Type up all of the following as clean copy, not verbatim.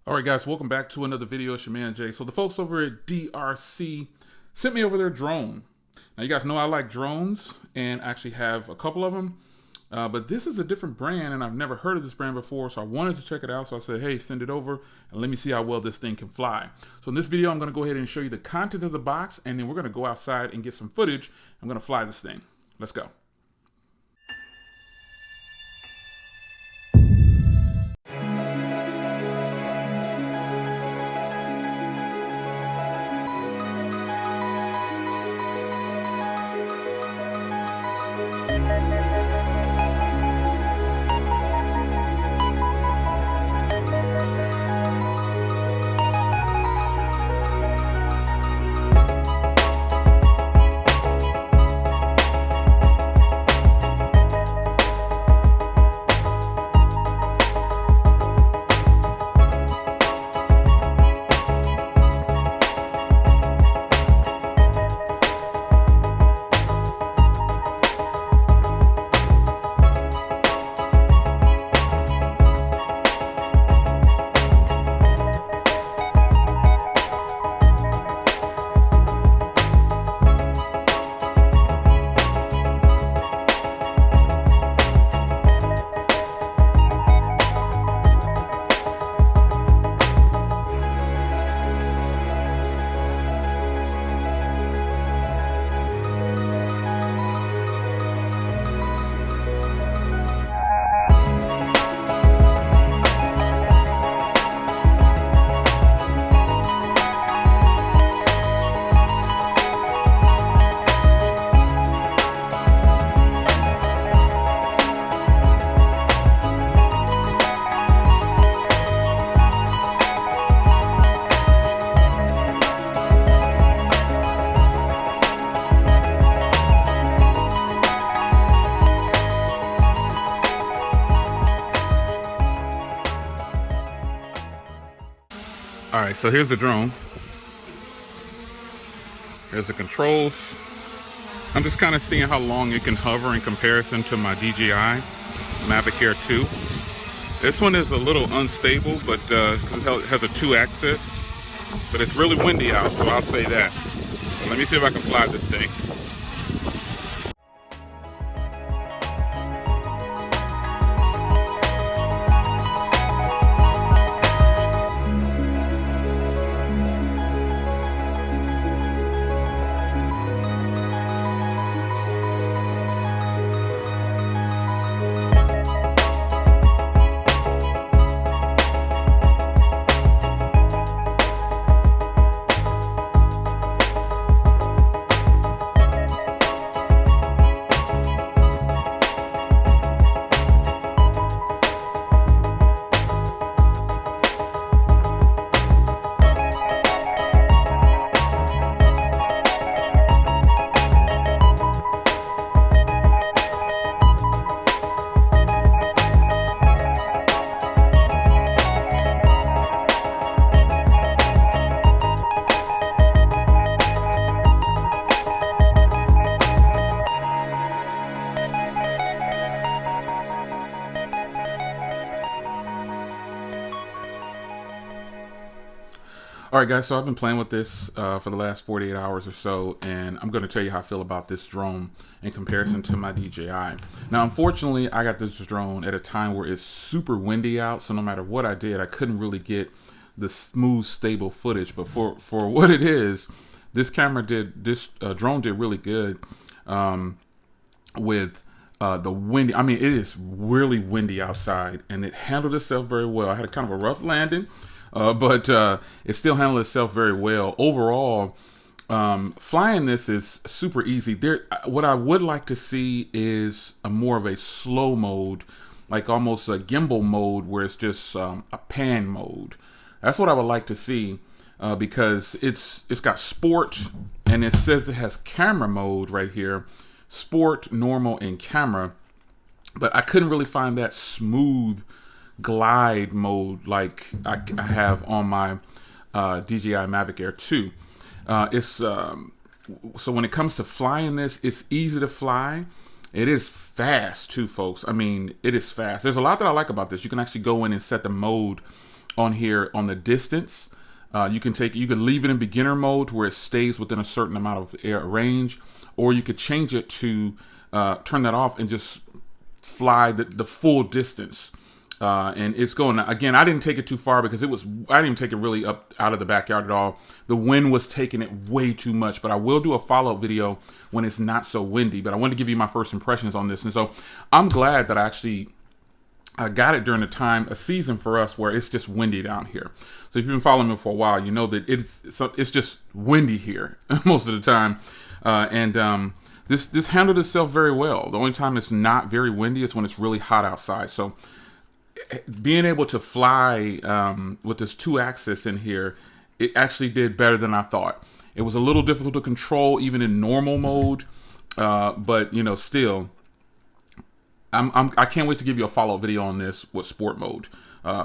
All right, guys, welcome back to another video. It's your man, Jay. So the folks over at DRC sent me over their drone. Now, you guys know I like drones and actually have a couple of them, but this is a different brand and I've never heard of this brand before, so I wanted to check it out. So I said, hey, send it over and let me see how well this thing can fly. So in this video, I'm gonna go ahead and show you the contents of the box, and then we're gonna go outside and get some footage. I'm gonna fly this thing. Let's go. All right, so here's the drone. Here's the controls. I'm just kind of seeing how long it can hover in comparison to my DJI Macbook Air 2. This one is a little unstable, but it has a 2-axis, but it's really windy out, so I'll say that. So let me see if I can fly this thing. All right, guys, so I've been playing with this for the last 48 hours or so, and I'm going to tell you how I feel about this drone in comparison to my DJI. Now, unfortunately, I got this drone at a time where it's super windy out, so no matter what I did, I couldn't really get the smooth, stable footage. But for what it is, this drone did really good with the windy. I mean, it is really windy outside, and it handled itself very well. I had kind of a rough landing. But it still handled itself very well. Overall, flying this is super easy. What I would like to see is more of a slow mode, like almost a gimbal mode, where it's just a pan mode. That's what I would like to see, because it's got sport, and it says it has camera mode right here, sport, normal, and camera. But I couldn't really find that smooth glide mode like I have on my DJI Mavic Air 2. So when it comes to flying this, it's easy to fly. It is fast too, folks. I mean, it is fast. There's a lot that I like about this. You can actually go in and set the mode on here on the distance. You can leave it in beginner mode to where it stays within a certain amount of air range, or you could change it to turn that off and just fly the full distance. And it's going, again, I didn't take it too far because I didn't even take it really up out of the backyard at all. The wind was taking it way too much, but I will do a follow-up video when it's not so windy. But I wanted to give you my first impressions on this. And so I'm glad that I got it during a season for us where it's just windy down here. So if you've been following me for a while, you know that it's just windy here most of the time. This handled itself very well. The only time it's not very windy is when it's really hot outside. So being able to fly with this 2-axis in here, it actually did better than I thought. It was a little difficult to control even in normal mode, but still, I can't wait to give you a follow-up video on this with sport mode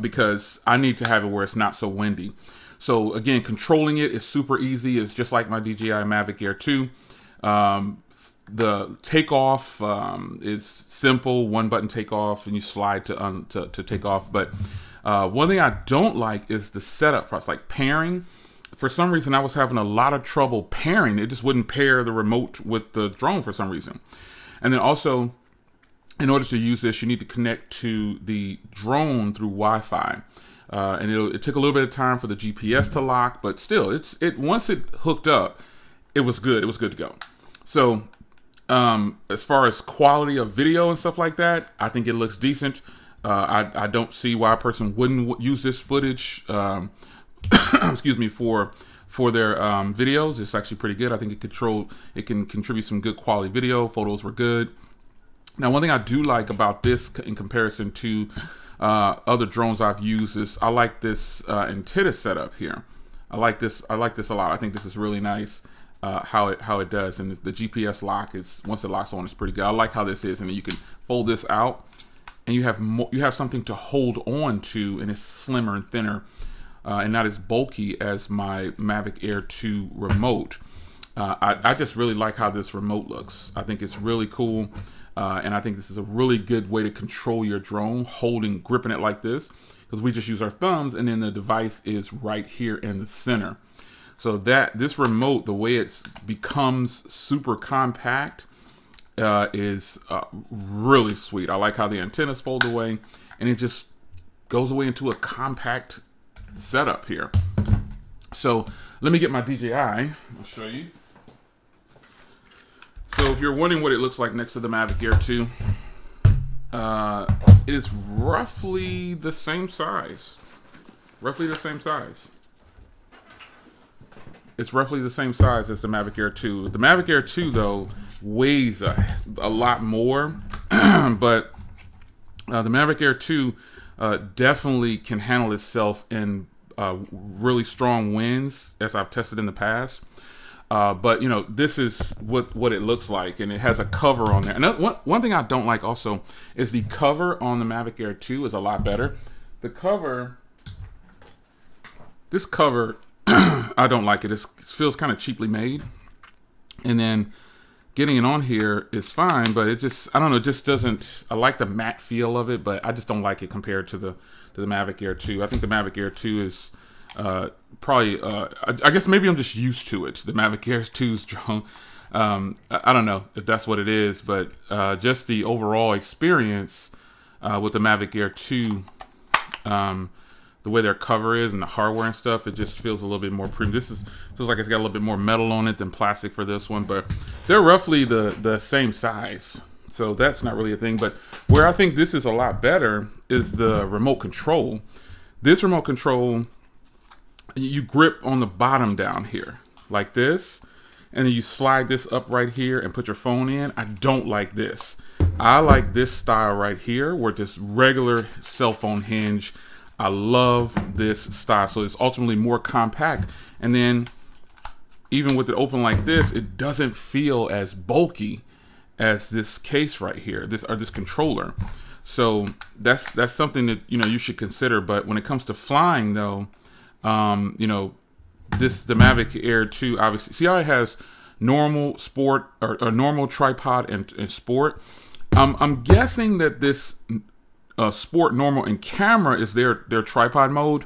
because I need to have it where it's not so windy. So again, controlling it is super easy. It's just like my DJI Mavic Air 2. The takeoff is simple, 1-button takeoff, and you slide to take off. But one thing I don't like is the setup process, like pairing. For some reason, I was having a lot of trouble pairing. It just wouldn't pair the remote with the drone for some reason. And then also, in order to use this, you need to connect to the drone through Wi-Fi. And it took a little bit of time for the GPS to lock, but still, once it hooked up, it was good. It was good to go. So as far as quality of video and stuff like that, I think it looks decent. I don't see why a person wouldn't use this footage, excuse me, for their videos. It's actually pretty good. I think it can contribute some good quality video. Photos were good. Now, one thing I do like about this in comparison to other drones I've used is I like this antenna setup here. I like this a lot. I think this is really nice. How it does, and the GPS lock is, once it locks on, it's pretty good. I like how this is, and then you can fold this out, and you have something to hold on to, and it's slimmer and thinner, and not as bulky as my Mavic Air 2 remote. I just really like how this remote looks. I think it's really cool, and I think this is a really good way to control your drone, gripping it like this, because we just use our thumbs, and then the device is right here in the center. So this remote, the way it becomes super compact, is really sweet. I like how the antennas fold away, and it just goes away into a compact setup here. So let me get my DJI. I'll show you. So if you're wondering what it looks like next to the Mavic Air 2, it is roughly the same size. It's roughly the same size as the Mavic Air 2. The Mavic Air 2, though, weighs a lot more, but the Mavic Air 2 definitely can handle itself in really strong winds, as I've tested in the past. But this is what it looks like, and it has a cover on there. And one thing I don't like also is the cover on the Mavic Air 2 is a lot better. This cover, I don't like it. It feels kind of cheaply made, and then getting it on here is fine, but it just, I don't know, it just doesn't. I like the matte feel of it, but I just don't like it compared to the Mavic Air 2. I think the Mavic Air 2 is probably, I guess maybe I'm just used to it. The Mavic Air 2's drone. I don't know if that's what it is, but just the overall experience with the Mavic Air 2, the way their cover is and the hardware and stuff, it just feels a little bit more premium. Feels like it's got a little bit more metal on it than plastic for this one, but they're roughly the same size, so that's not really a thing. But where I think this is a lot better is the remote control. This remote control, you grip on the bottom down here like this, and then you slide this up right here and put your phone in. I don't like this. I like this style right here, where this regular cell phone hinge. I love this style. So it's ultimately more compact, and then even with it open like this, it doesn't feel as bulky as this case right here, this controller. So that's something that you should consider. But when it comes to flying, though, the Mavic Air 2, obviously, see how it has normal, sport, or normal, tripod, and sport. I'm guessing that this sport, normal, and camera is their tripod mode.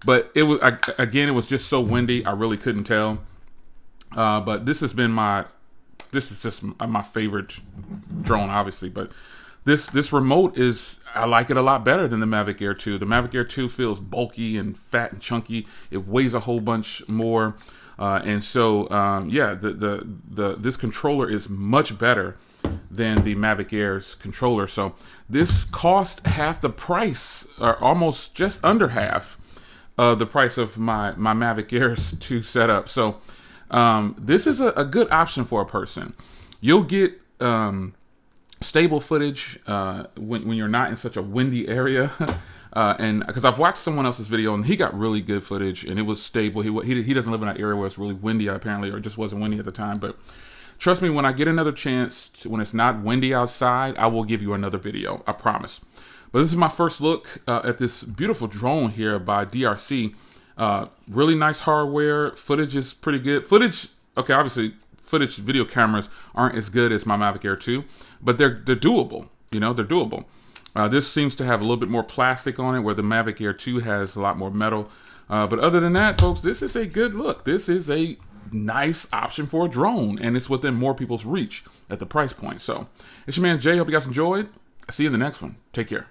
But it was, again, it was just so windy, I really couldn't tell. But this is just my favorite drone, obviously. But this remote I like it a lot better than the Mavic Air 2. The Mavic Air 2 feels bulky and fat and chunky. It weighs a whole bunch more. And so, yeah, this controller is much better than the Mavic Air's controller. So this cost half the price, or almost just under half the price of my Mavic Air's 2 setup. So this is a good option for a person. You'll get stable footage when you're not in such a windy area. And because I've watched someone else's video and he got really good footage and it was stable. He doesn't live in an area where it's really windy apparently, or it just wasn't windy at the time. But trust me, when I get another chance, when it's not windy outside, I will give you another video. I promise. But this is my first look at this beautiful drone here by DRC. Really nice hardware. Footage is pretty good. Okay, obviously footage video cameras aren't as good as my Mavic Air 2, but they're doable. You know, they're doable. This seems to have a little bit more plastic on it, where the Mavic Air 2 has a lot more metal. But other than that, folks, this is a good look. This is a nice option for a drone, and it's within more people's reach at the price point. So it's your man Jay. Hope you guys enjoyed. See you in the next one. Take care.